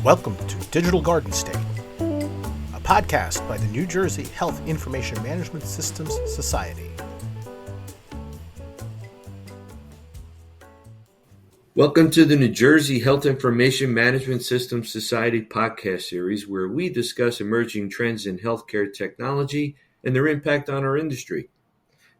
Welcome to Digital Garden State, a podcast by the New Jersey Health Information Management Systems Society. Welcome to the New Jersey Health Information Management Systems Society podcast series, where we discuss emerging trends in healthcare technology and their impact on our industry.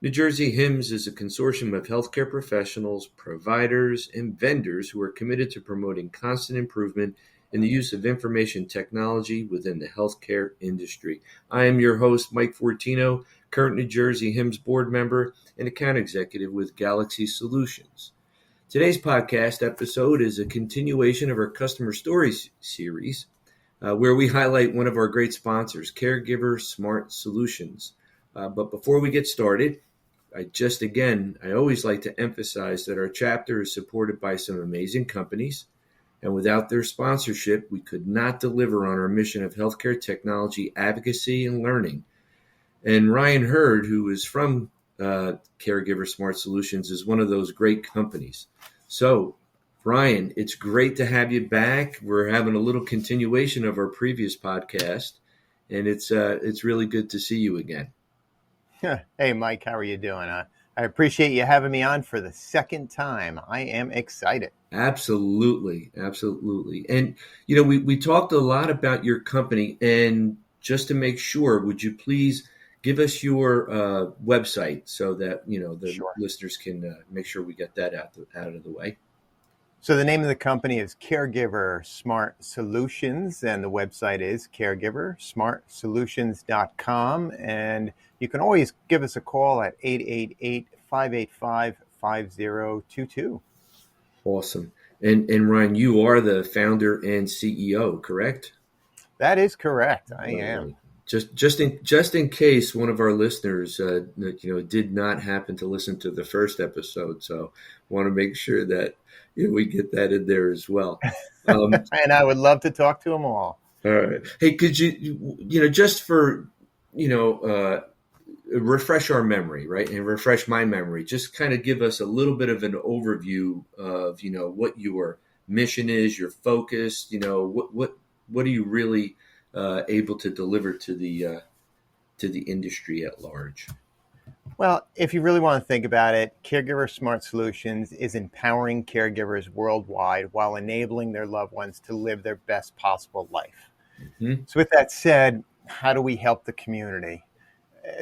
NJHIMSS is a consortium of healthcare professionals, providers, and vendors who are committed to promoting constant improvement in the use of information technology within the healthcare industry. I am your host, Mike Fortino, current NJHIMSS board member and account executive with GalaxE Solutions. Today's podcast episode is a continuation of our Customer Stories series, where we highlight one of our great sponsors, Caregiver Smart Solutions. But before we get started, I always like to emphasize that our chapter is supported by some amazing companies, and without their sponsorship, we could not deliver on our mission of healthcare technology advocacy and learning. And Ryan Hurd, who is from Caregiver Smart Solutions, is one of those great companies. So, Ryan, it's great to have you back. We're having a little continuation of our previous podcast, and it's really good to see you again. Hey, Mike, how are you doing? I appreciate you having me on for the second time. I am excited. Absolutely. And, we talked a lot about your company, and just to make sure, would you please give us your website so that, the listeners can make sure we get that out of the way? So the name of the company is Caregiver Smart Solutions, and the website is caregiversmartsolutions.com. And you can always give us a call at 888-585-5022. Awesome. And Ryan, you are the founder and CEO, correct? That is correct. I am. Just in case one of our listeners, did not happen to listen to the first episode, so want to make sure that we get that in there as well. And I would love to talk to them all. All right. Hey, could you, just for, refresh our memory, right, and refresh my memory, just kind of give us a little bit of an overview of, what your mission is, your focus, what are you really able to deliver to the industry at large? Well, if you really want to think about it, Caregiver Smart Solutions is empowering caregivers worldwide while enabling their loved ones to live their best possible life. Mm-hmm. So with that said, how do we help the community?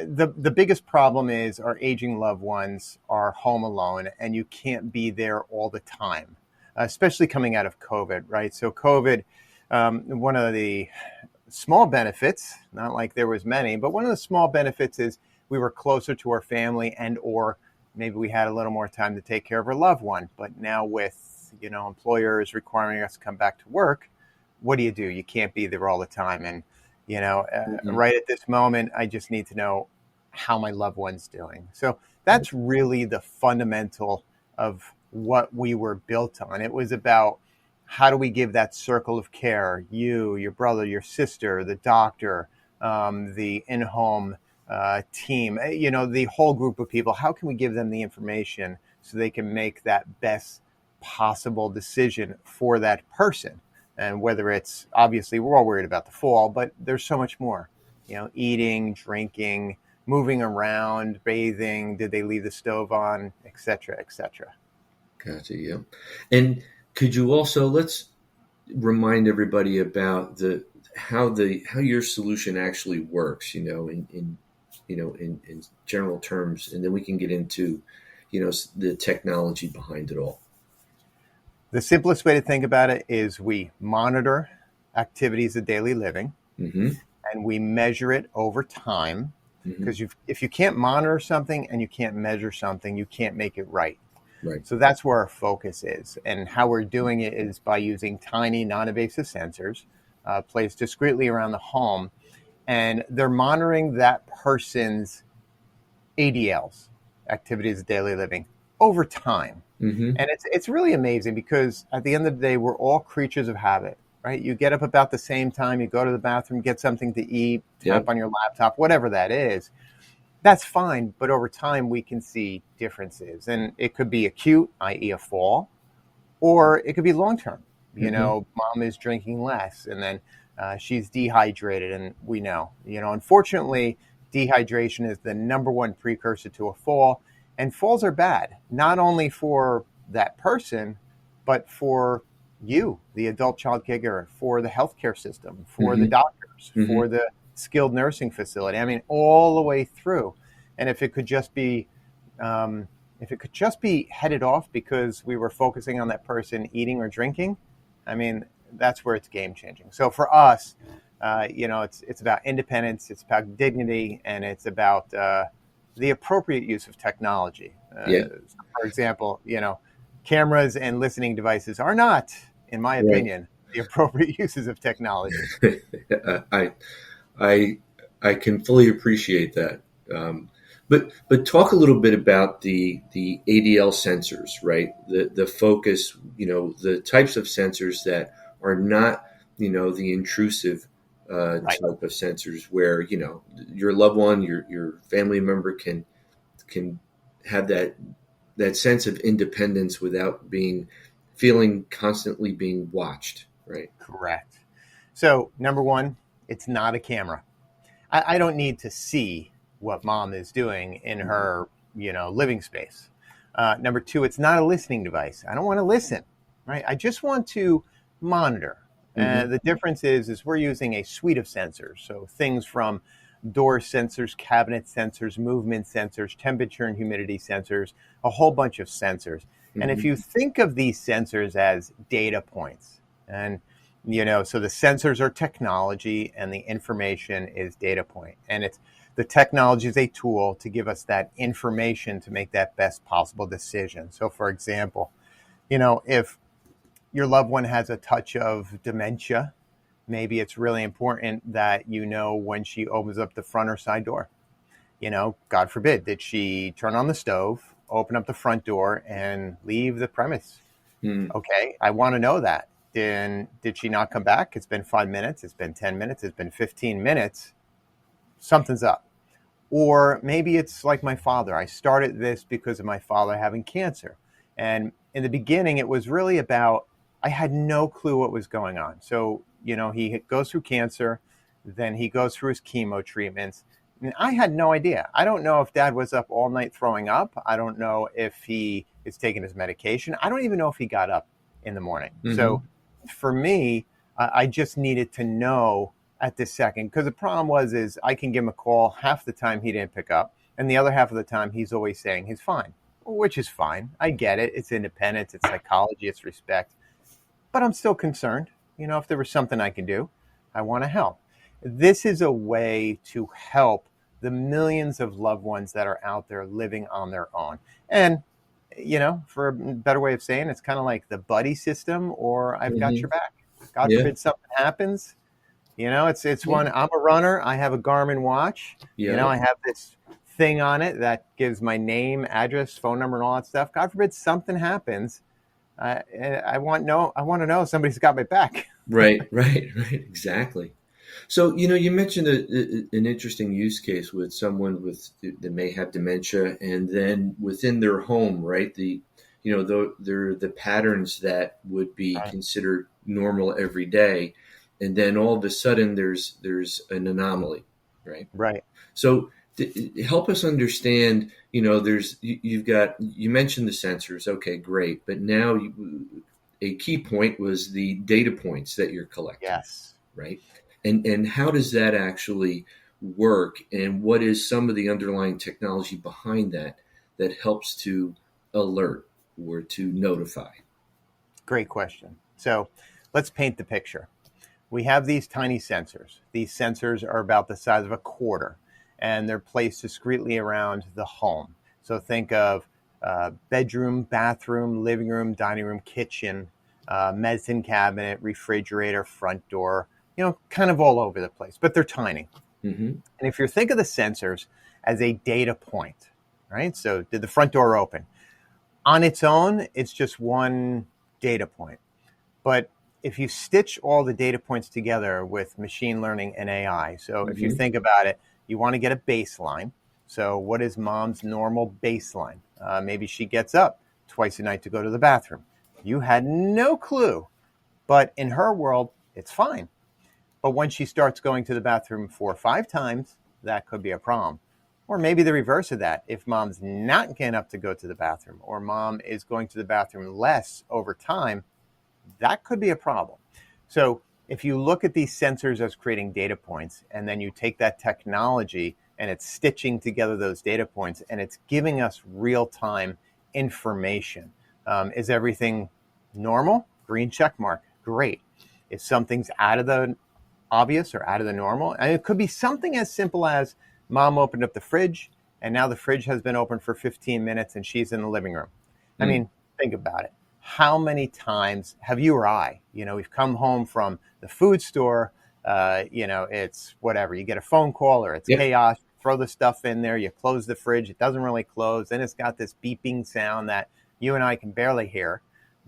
The biggest problem is our aging loved ones are home alone, and you can't be there all the time, especially coming out of COVID, right? So COVID, one of the small benefits, not like there was many, but one of the small benefits is we were closer to our family, and or maybe we had a little more time to take care of our loved one. But now with, employers requiring us to come back to work, what do? You can't be there all the time. And, right at this moment, I just need to know how my loved one's doing. So that's really the fundamental of what we were built on. It was about how do we give that circle of care, you, your brother, your sister, the doctor, the in-home team, the whole group of people. How can we give them the information so they can make that best possible decision for that person? And whether it's, obviously, we're all worried about the fall, but there's so much more, eating, drinking, moving around, bathing, did they leave the stove on, et cetera, et cetera. Gotcha, yeah. And could you also, let's remind everybody about how your solution actually works, in general terms, and then we can get into, the technology behind it all. The simplest way to think about it is we monitor activities of daily living, mm-hmm. and we measure it over time, because mm-hmm. if you can't monitor something and you can't measure something, you can't make it right. Right. So that's where our focus is. And how we're doing it is by using tiny, non-invasive sensors placed discreetly around the home, and they're monitoring that person's ADLs, activities of daily living, over time. Mm-hmm. And it's really amazing, because at the end of the day, we're all creatures of habit, right? You get up about the same time, you go to the bathroom, get something to eat, tap on your laptop, whatever that is. That's fine, but over time we can see differences. And it could be acute, i.e. a fall, or it could be long-term, Mom is drinking less, and then she's dehydrated, and we know, unfortunately, dehydration is the number one precursor to a fall, and falls are bad, not only for that person, but for you, the adult child caregiver, for the healthcare system, for the doctors, for the skilled nursing facility. I mean, all the way through. And if it could just be headed off because we were focusing on that person eating or drinking, I mean, that's where it's game changing. So for us, it's about independence, it's about dignity, and it's about the appropriate use of technology. For example, cameras and listening devices are not, in my opinion, the appropriate uses of technology. I can fully appreciate that. But talk a little bit about the ADL sensors, right? The focus, the types of sensors that are not, the intrusive type of sensors where, your loved one, your family member can have that sense of independence without feeling constantly being watched, right? Correct. So number one, it's not a camera. I don't need to see what mom is doing in her, living space. Number two, it's not a listening device. I don't want to listen, right? I just want to monitor. The difference is we're using a suite of sensors. So things from door sensors, cabinet sensors, movement sensors, temperature and humidity sensors, a whole bunch of sensors. And if you think of these sensors as data points, and so the sensors are technology and the information is data point. And the technology is a tool to give us that information to make that best possible decision. So for example, if your loved one has a touch of dementia, maybe it's really important that when she opens up the front or side door. God forbid, did she turn on the stove, open up the front door, and leave the premise? Okay, I want to know that. Then did she not come back? It's been 5 minutes, it's been 10 minutes, it's been 15 minutes. Something's up. Or maybe it's like my father. I started this because of my father having cancer. And in the beginning, it was really about, I had no clue what was going on. So, he goes through cancer, then he goes through his chemo treatments. And I had no idea. I don't know if dad was up all night throwing up. I don't know if he is taking his medication. I don't even know if he got up in the morning. So for me, I just needed to know at this second, because the problem is I can give him a call half the time he didn't pick up, and the other half of the time he's always saying he's fine, which is fine. I get it. It's independence, it's psychology, it's respect, but I'm still concerned. If there was something I can do, I want to help. This is a way to help the millions of loved ones that are out there living on their own. And for a better way of saying, it's kind of like the buddy system, or I've got your back. God forbid something happens. It's one, I'm a runner. I have a Garmin watch. I have this thing on it that gives my name, address, phone number, and all that stuff. God forbid something happens. I want to know somebody's got my back. Right. Exactly. So, you mentioned an interesting use case with someone that may have dementia, and then within their home, right? The patterns that would be considered normal every day, and then all of a sudden there's an anomaly, right? Right. So help us understand. You mentioned the sensors, okay, great, but now a key point was the data points that you're collecting. Yes. Right. And how does that actually work? And what is some of the underlying technology behind that helps to alert or to notify? Great question. So let's paint the picture. We have these tiny sensors. These sensors are about the size of a quarter, and they're placed discreetly around the home. So think of bedroom, bathroom, living room, dining room, kitchen, medicine cabinet, refrigerator, front door, kind of all over the place, but they're tiny. And if you think of the sensors as a data point, right? So did the front door open? On its own, it's just one data point. But if you stitch all the data points together with machine learning and AI, so if you think about it, you want to get a baseline. So what is mom's normal baseline? Maybe she gets up twice a night to go to the bathroom. You had no clue But in her world, it's fine. But when she starts going to the bathroom 4 or 5 times, that could be a problem. Or maybe the reverse of that. If mom's not getting up to go to the bathroom, or mom is going to the bathroom less over time, that could be a problem. So if you look at these sensors as creating data points, and then you take that technology and it's stitching together those data points, and it's giving us real-time information. Is everything normal? Green check mark. Great. If something's out of the obvious or out of the normal, and it could be something as simple as mom opened up the fridge, and now the fridge has been open for 15 minutes and she's in the living room. I mean, think about it. How many times have you or I, we've come home from the food store, it's whatever, you get a phone call or it's chaos, throw the stuff in there, you close the fridge, it doesn't really close, then it's got this beeping sound that you and I can barely hear.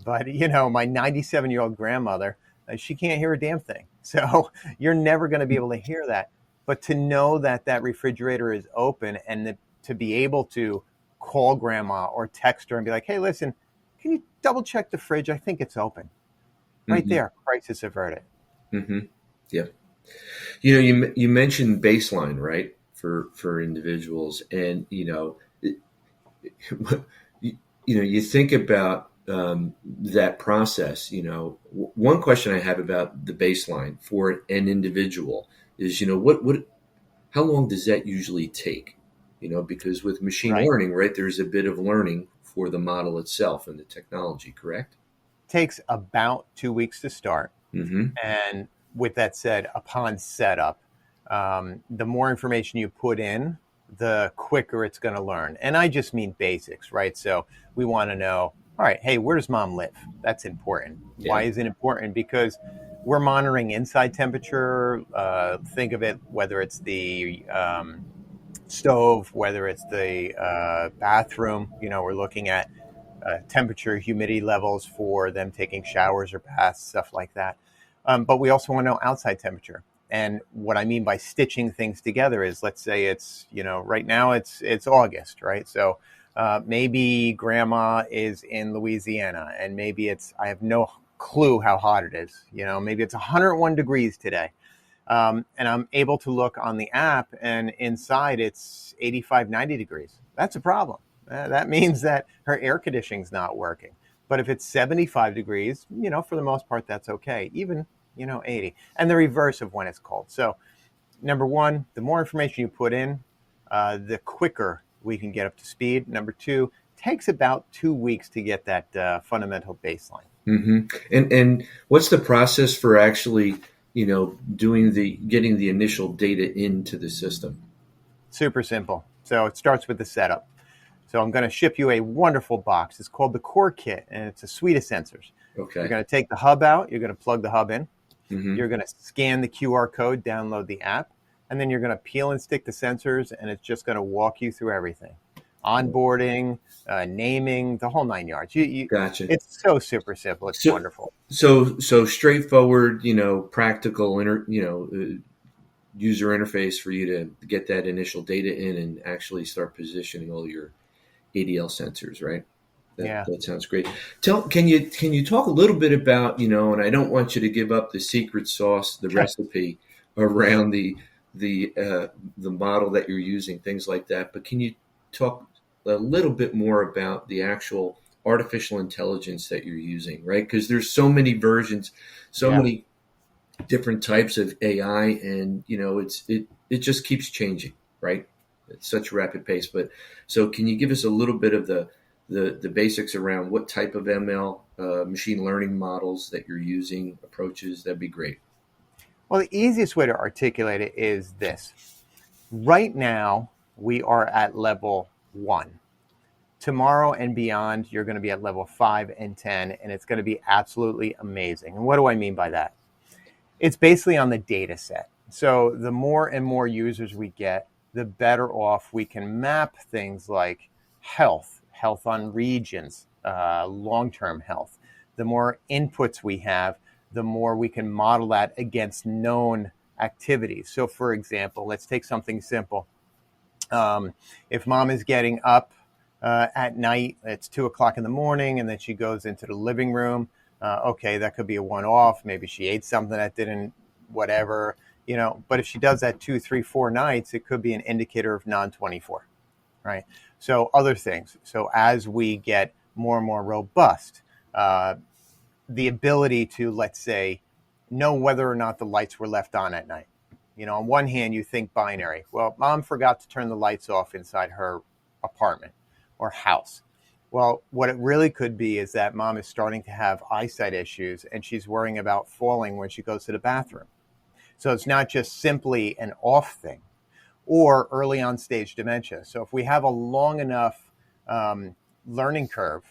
But, my 97-year-old grandmother, she can't hear a damn thing. So you're never going to be able to hear that. But to know that that refrigerator is open, and to be able to call grandma or text her and be like, hey, listen, can you double check the fridge? I think it's open. Right there, crisis averted. Yeah. You mentioned baseline, right, for individuals. And, you think about that process. One question I have about the baseline for an individual is, how long does that usually take? Because with machine learning, right, there's a bit of learning for the model itself and the technology, correct? Takes about 2 weeks to start. And with that said, upon setup, the more information you put in, the quicker it's going to learn. And I just mean basics, right? So we want to know, all right, hey, where does mom live? That's important. Yeah. Why is it important? Because we're monitoring inside temperature. Think of it, whether it's the stove, whether it's the bathroom, we're looking at temperature, humidity levels for them taking showers or baths, stuff like that. But we also want to know outside temperature. And what I mean by stitching things together is, let's say it's, right now it's August, right? So maybe grandma is in Louisiana, and maybe I have no clue how hot it is. Maybe it's 101 degrees today. And I'm able to look on the app, and inside it's 85, 90 degrees. That's a problem. That means that her air conditioning's not working. But if it's 75 degrees, for the most part, that's okay. Even, 80. And the reverse of when it's cold. So, number one, the more information you put in, the quicker we can get up to speed. Number two, takes about 2 weeks to get that fundamental baseline. And what's the process for actually, getting the initial data into the system? Super simple. So it starts with the setup. So I'm going to ship you a wonderful box. It's called the Core Kit, and it's a suite of sensors. Okay. You're going to take the hub out. You're going to plug the hub in. You're going to scan the QR code, download the app, and then you're going to peel and stick the sensors, and it's just going to walk you through everything. Onboarding, naming, the whole 9 yards. Gotcha. It's so super simple. It's wonderful. So straightforward, practical, user interface for you to get that initial data in and actually start positioning all your ADL sensors, right? That sounds great. Can you talk a little bit about, and I don't want you to give up the secret sauce, the recipe around the model that you're using, things like that. But can you talk a little bit more about the actual artificial intelligence that you're using, right? Because there's so many versions, many different types of AI, and it just keeps changing, right? It's such a rapid pace. But so can you give us a little bit of the basics around what type of ML machine learning models that you're using, approaches? That'd be great. Well, the easiest way to articulate it is this. Right now, we are at level 1. Tomorrow and beyond, you're going to be at level 5 and 10, and it's going to be absolutely amazing. And what do I mean by that? It's basically on the data set. So the more and more users we get, the better off we can map things like health on regions, long-term health. The more inputs we have, the more we can model that against known activities. So for example, let's take something simple. If mom is getting up at night, it's 2:00 in the morning, and then she goes into the living room, Okay, that could be a one-off. Maybe she ate something that didn't, whatever, but if she does that 2, 3, 4 nights, it could be an indicator of non-24, right? So other things. So as we get more and more robust, the ability to, let's say, know whether or not the lights were left on at night. On one hand, you think binary. Well, mom forgot to turn the lights off inside her apartment or house. Well, what it really could be is that mom is starting to have eyesight issues and she's worrying about falling when she goes to the bathroom. So it's not just simply an off thing or early on stage dementia. So if we have a long enough learning curve,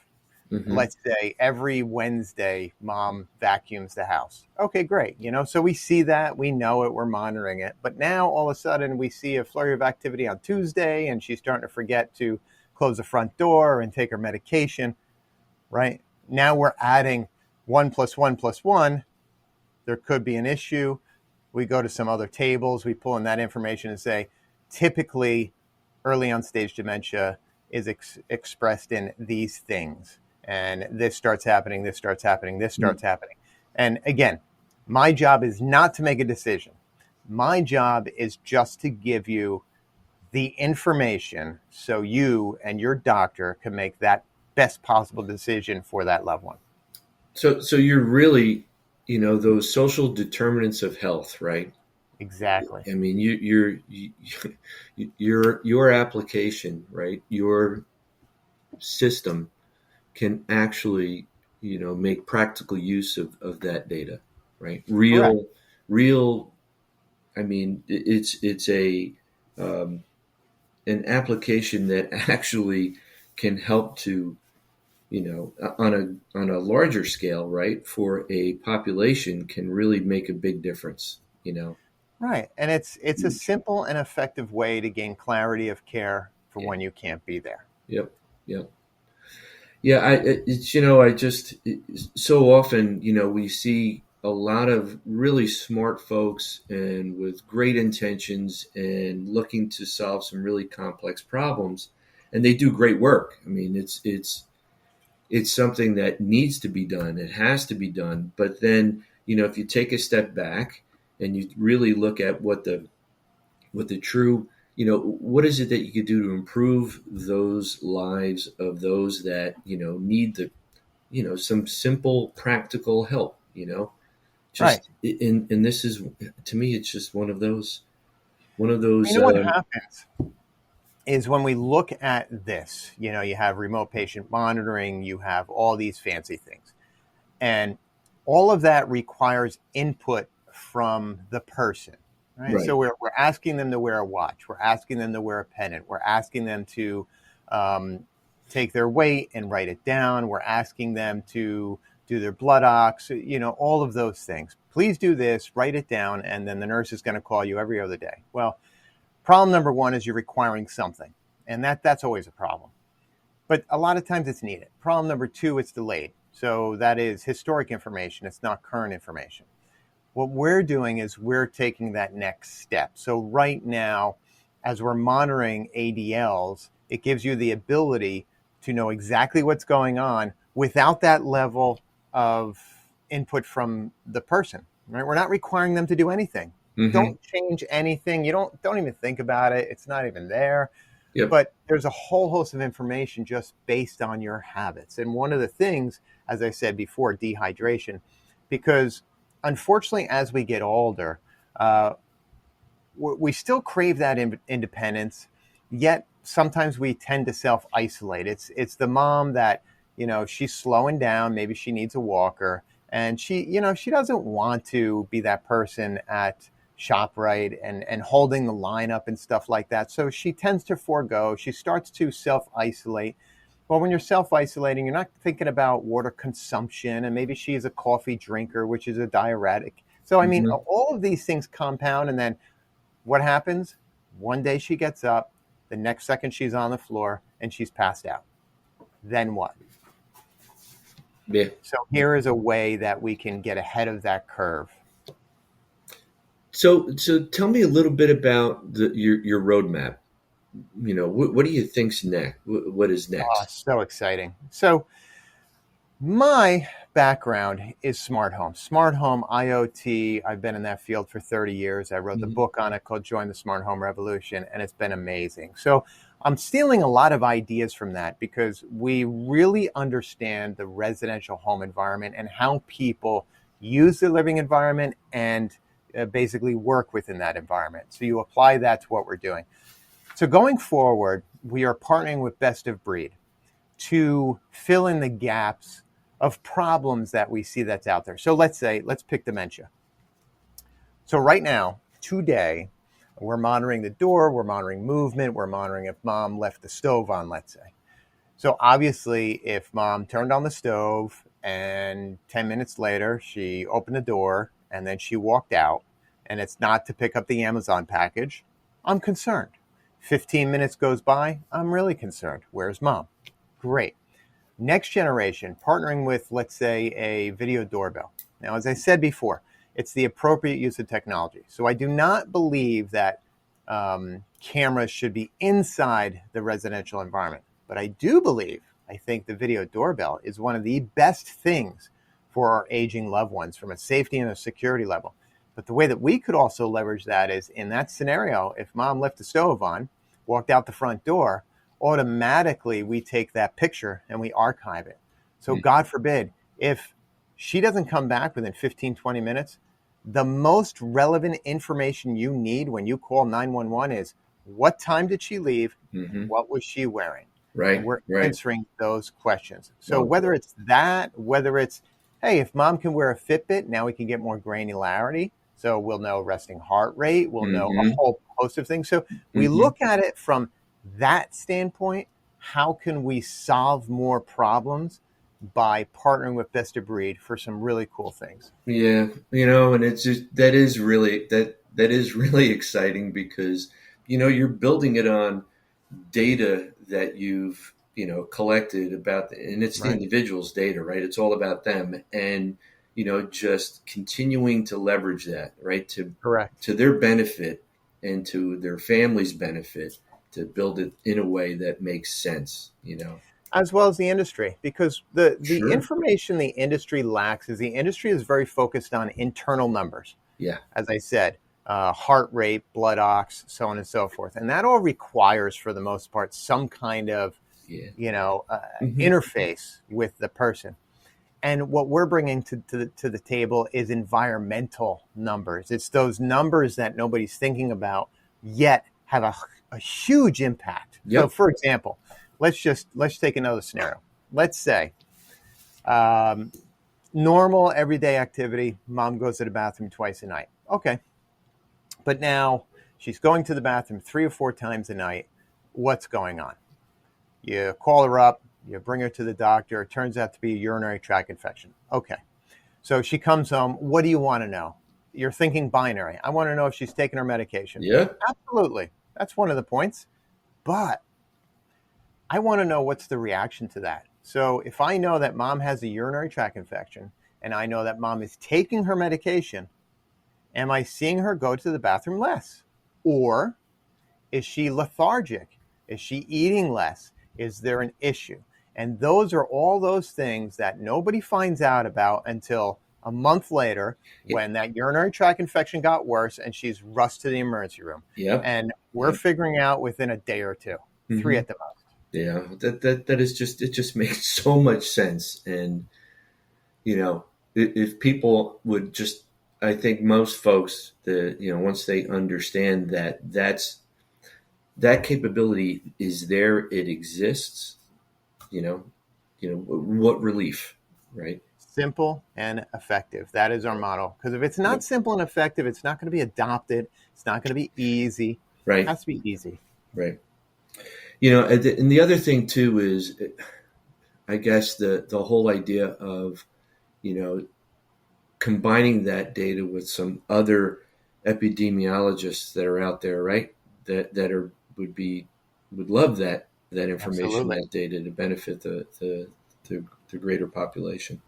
let's say every Wednesday, mom vacuums the house. Okay, great. So we see that, we know it, we're monitoring it. But now all of a sudden we see a flurry of activity on Tuesday and she's starting to forget to close the front door and take her medication, right? Now we're adding 1 + 1 + 1. There could be an issue. We go to some other tables, we pull in that information and say, typically early on stage dementia is expressed in these things. And this starts happening, this starts happening, this starts happening. And again, my job is not to make a decision. My job is just to give you the information so you and your doctor can make that best possible decision for that loved one. So you're really, those social determinants of health, right? Exactly. I mean, your application, right? Your system can actually, make practical use of that data, right? Correct. Real. I mean, it's a an application that actually can help to, on a larger scale, right? For a population, can really make a big difference, Right. And it's a simple and effective way to gain clarity of care for when you can't be there. Yep. Yep. Yeah, so often, we see a lot of really smart folks and with great intentions and looking to solve some really complex problems, and they do great work. I mean, it's something that needs to be done. It has to be done. But then, if you take a step back and you really look at what the true, what is it that you could do to improve those lives of those that, need some simple practical help, just Right. and this is, to me, it's just one of those, what What happens is when we look at this, you have remote patient monitoring, you have all these fancy things. And all of that requires input from the person, right? Right. So we're asking them to wear a watch. We're asking them to wear a pendant. We're asking them to take their weight and write it down. We're asking them to do their blood ox, all of those things. Please do this, write it down, and then the nurse is going to call you every other day. Well, problem number one is you're requiring something, and that's always a problem. But a lot of times it's needed. Problem number two, it's delayed. So that is historic information. It's not current information. What we're doing is we're taking that next step. So right now, as we're monitoring ADLs, it gives you the ability to know exactly what's going on without that level of input from the person. Right? We're not requiring them to do anything. Don't change anything. You don't even think about it. It's not even there. Yep. But there's a whole host of information just based on your habits. And one of the things, as I said before, dehydration, because unfortunately, as we get older, we still crave that independence, yet sometimes we tend to self-isolate. It's the mom that, she's slowing down, maybe she needs a walker, and she doesn't want to be that person at ShopRite and holding the line up and stuff like that. So she tends to forego. She starts to self-isolate. Well, when you're self-isolating, you're not thinking about water consumption, and maybe she is a coffee drinker, which is a diuretic. So, I mean, all of these things compound, and then what happens? One day she gets up, the next second she's on the floor, and she's passed out. Then what? Yeah. So here is a way that we can get ahead of that curve. So tell me a little bit about your roadmap. What do you think's next? What is next? Oh, so exciting. So my background is smart home. Smart home, IoT, I've been in that field for 30 years. I wrote the book on it called Join the Smart Home Revolution, and it's been amazing. So I'm stealing a lot of ideas from that because we really understand the residential home environment and how people use the living environment and basically work within that environment. So you apply that to what we're doing. So going forward, we are partnering with Best of Breed to fill in the gaps of problems that we see that's out there. So let's pick dementia. So right now, today, we're monitoring the door, we're monitoring movement, we're monitoring if mom left the stove on, let's say. So obviously, if mom turned on the stove and 10 minutes later, she opened the door and then she walked out, and it's not to pick up the Amazon package, I'm concerned. 15 minutes goes by, I'm really concerned. Where's mom? Great. Next generation, partnering with, let's say, a video doorbell. Now, as I said before, it's the appropriate use of technology. So I do not believe that cameras should be inside the residential environment. But I do believe, I think the video doorbell is one of the best things for our aging loved ones from a safety and a security level. But the way that we could also leverage that is in that scenario, if mom left the stove on, walked out the front door, automatically we take that picture and we archive it. So God forbid, if she doesn't come back within 15, 20 minutes, the most relevant information you need when you call 911 is what time did she leave? What was she wearing? Right. And we're answering those questions. So whether it's that, whether it's, hey, if mom can wear a Fitbit, now we can get more granularity. So we'll know resting heart rate. We'll know a whole host of things. So we look at it from that standpoint. How can we solve more problems by partnering with Best of Breed for some really cool things? Yeah, and it's just that is really exciting because you're building it on data that you've collected about, and it's the individual's data, right? It's all about them, and just continuing to leverage that, right, to their benefit and to their family's benefit, to build it in a way that makes sense, as well as the industry, because the information the industry lacks is the industry is very focused on internal numbers. Yeah, as I said, heart rate, blood ox, so on and so forth, and that all requires, for the most part, some kind of interface with the person. And what we're bringing to the table is environmental numbers. It's those numbers that nobody's thinking about yet have a huge impact. Yep. So, for example, let's take another scenario. Let's say normal everyday activity. Mom goes to the bathroom twice a night. Okay, but now she's going to the bathroom 3 or 4 times a night. What's going on? You call her up. You bring her to the doctor. It turns out to be a urinary tract infection. Okay. So she comes home. What do you want to know? You're thinking binary. I want to know if she's taking her medication. Yeah. Absolutely. That's one of the points. But I want to know what's the reaction to that. So if I know that mom has a urinary tract infection and I know that mom is taking her medication, am I seeing her go to the bathroom less? Or is she lethargic? Is she eating less? Is there an issue? And those are all those things that nobody finds out about until a month later when that urinary tract infection got worse and she's rushed to the emergency room. Yeah. And we're figuring out within a day or two, 3 at the most. Yeah, that is just, it just makes so much sense. And, if people would just, I think most folks, once they understand that capability is there, it exists, what relief, right? Simple and effective. That is our model. Because if it's not simple and effective, it's not going to be adopted. It's not going to be easy. Right. It has to be easy. Right. And the other thing too is, I guess the whole idea of, combining that data with some other epidemiologists that are out there, right? That would love that information, Absolutely. that data to benefit the greater population.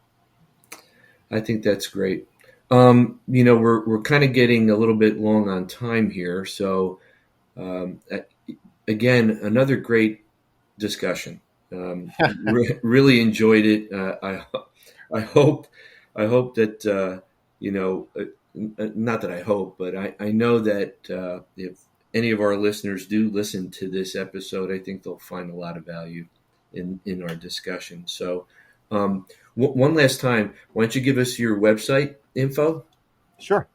I think that's great. We're kind of getting a little bit long on time here, so again, another great discussion. Really enjoyed it. I hope that not that I hope, but I know that if any of our listeners do listen to this episode, I think they'll find a lot of value in our discussion. So, one last time, why don't you give us your website info? Sure.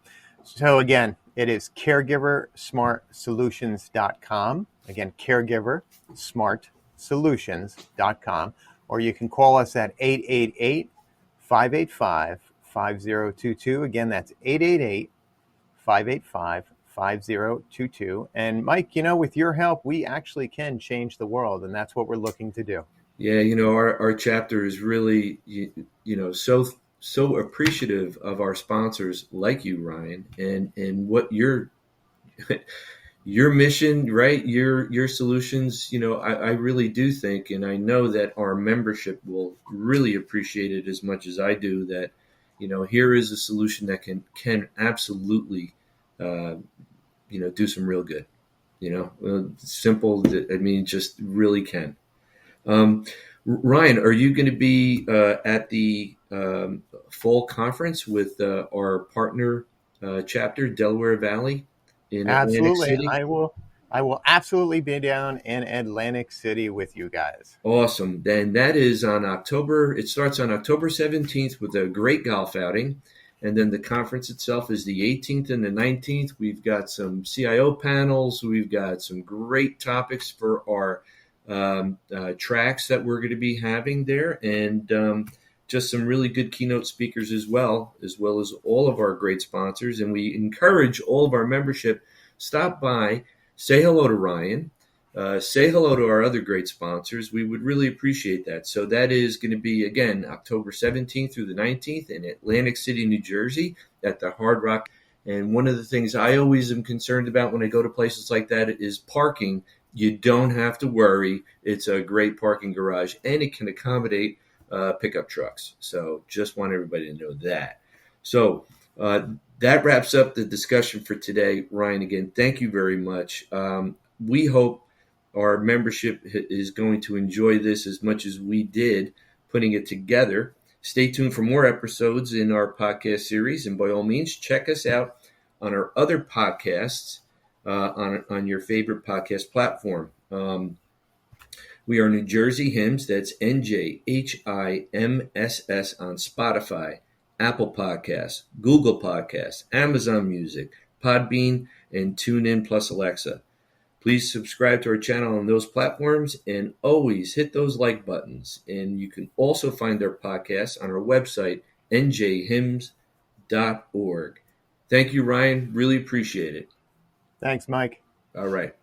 So again, it is caregiversmartsolutions.com. Again, caregiversmartsolutions.com. Or you can call us at 888-585-5022. Again, that's 888-585-5022. And Mike, with your help, we actually can change the world, and that's what we're looking to do. Yeah, our chapter is really, so appreciative of our sponsors like you, Ryan, and what your mission, right? Your solutions, I really do think, and I know that our membership will really appreciate it as much as I do, that, here is a solution that can absolutely, do some real good, simple. Just really can. Ryan, are you going to be at the fall conference with our partner chapter, Delaware Valley, in Atlantic Absolutely. City? I will absolutely be down in Atlantic City with you guys. Awesome. Then that is it starts on October 17th with a great golf outing. And then the conference itself is the 18th and the 19th. We've got some CIO panels. We've got some great topics for our tracks that we're going to be having there, and just some really good keynote speakers as well as all of our great sponsors. And we encourage all of our membership, stop by, say hello to Ryan, say hello to our other great sponsors. We would really appreciate that. So that is going to be, again, October 17th through the 19th in Atlantic City, New Jersey at the Hard Rock. And one of the things I always am concerned about when I go to places like that is parking. You don't have to worry. It's a great parking garage, and it can accommodate pickup trucks. So just want everybody to know that. So that wraps up the discussion for today. Ryan, again, thank you very much. We hope our membership is going to enjoy this as much as we did putting it together. Stay tuned for more episodes in our podcast series, and by all means, check us out on our other podcasts on your favorite podcast platform. We are New Jersey HIMSS, that's NJHIMSS on Spotify, Apple Podcasts, Google Podcasts, Amazon Music, Podbean, and TuneIn plus Alexa. Please subscribe to our channel on those platforms and always hit those like buttons. And you can also find our podcasts on our website, njhims.org. Thank you, Ryan. Really appreciate it. Thanks, Mike. All right.